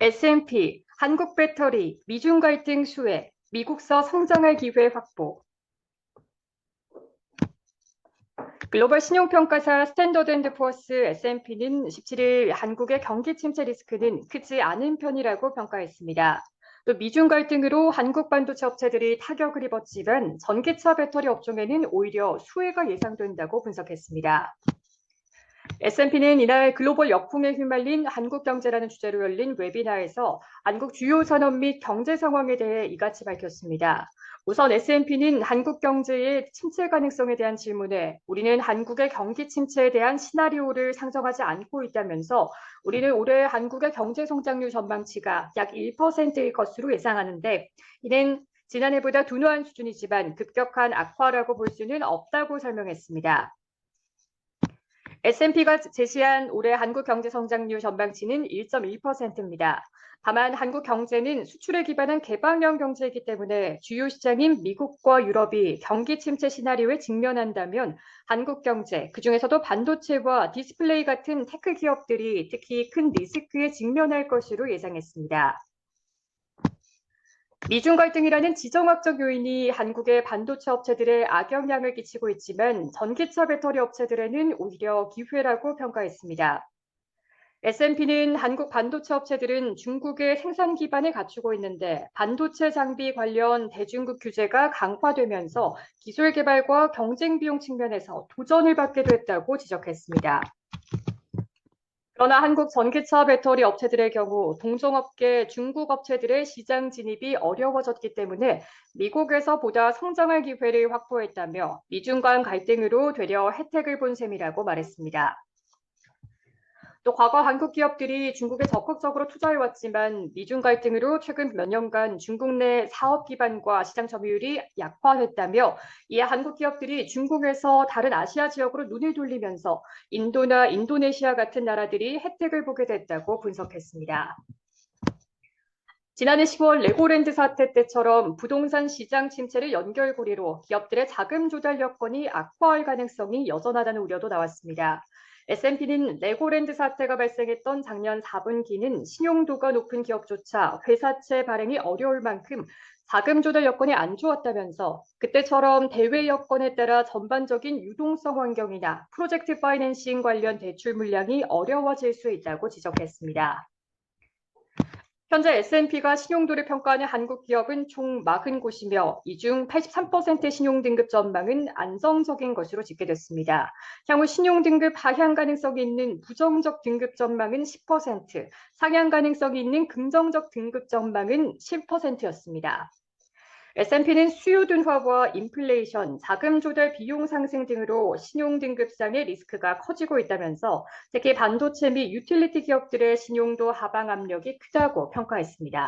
S&P, 한국 배터리, 미중 갈등 수혜, 미국서 성장할 기회 확보. 글로벌 신용평가사 스탠더드앤드푸어스 S&P는 17일 한국의 경기 침체 리스크는 크지 않은 편이라고 평가했습니다. 또 미중 갈등으로 한국 반도체 업체들이 타격을 입었지만 전기차 배터리 업종에는 오히려 수혜가 예상된다고 분석했습니다. S&P는 이날 글로벌 역풍에 휘말린 한국 경제라는 주제로 열린 웨비나에서 한국 주요 산업 및 경제 상황에 대해 이같이 밝혔습니다. 우선 S&P는 한국 경제의 침체 가능성에 대한 질문에 우리는 한국의 경기 침체에 대한 시나리오를 상정하지 않고 있다면서 우리는 올해 한국의 경제 성장률 전망치가 약 1%일 것으로 예상하는데 이는 지난해보다 둔화한 수준이지만 급격한 악화라고 볼 수는 없다고 설명했습니다. S&P가 제시한 올해 한국 경제 성장률 전망치는 1.1%입니다. 다만 한국 경제는 수출에 기반한 개방형 경제이기 때문에 주요 시장인 미국과 유럽이 경기 침체 시나리오에 직면한다면 한국 경제, 그중에서도 반도체와 디스플레이 같은 테크 기업들이 특히 큰 리스크에 직면할 것으로 예상했습니다. 미중 갈등이라는 지정학적 요인이 한국의 반도체 업체들에 악영향을 끼치고 있지만 전기차 배터리 업체들에는 오히려 기회라고 평가했습니다. S&P는 한국 반도체 업체들은 중국의 생산 기반을 갖추고 있는데 반도체 장비 관련 대중국 규제가 강화되면서 기술 개발과 경쟁 비용 측면에서 도전을 받게 됐다고 지적했습니다. 그러나 한국 전기차 배터리 업체들의 경우 동종업계 중국 업체들의 시장 진입이 어려워졌기 때문에 미국에서 보다 성장할 기회를 확보했다며 미중 간 갈등으로 되려 혜택을 본 셈이라고 말했습니다. 또 과거 한국 기업들이 중국에 적극적으로 투자해왔지만 미중 갈등으로 최근 몇 년간 중국 내 사업 기반과 시장 점유율이 약화됐다며 이에 한국 기업들이 중국에서 다른 아시아 지역으로 눈을 돌리면서 인도나 인도네시아 같은 나라들이 혜택을 보게 됐다고 분석했습니다. 지난해 10월 레고랜드 사태 때처럼 부동산 시장 침체를 연결고리로 기업들의 자금 조달 여건이 악화할 가능성이 여전하다는 우려도 나왔습니다. S&P는 레고랜드 사태가 발생했던 작년 4분기는 신용도가 높은 기업조차 회사채 발행이 어려울 만큼 자금 조달 여건이 안 좋았다면서 그때처럼 대외 여건에 따라 전반적인 유동성 환경이나 프로젝트 파이낸싱 관련 대출 물량이 어려워질 수 있다고 지적했습니다. 현재 S&P가 신용도를 평가하는 한국 기업은 총 40곳이며 이 중 83%의 신용등급 전망은 안정적인 것으로 집계됐습니다. 향후 신용등급 하향 가능성이 있는 부정적 등급 전망은 10%, 상향 가능성이 있는 긍정적 등급 전망은 10%였습니다. S&P는 수요 둔화와 인플레이션, 자금 조달 비용 상승 등으로 신용 등급상의 리스크가 커지고 있다면서 특히 반도체 및 유틸리티 기업들의 신용도 하방 압력이 크다고 평가했습니다.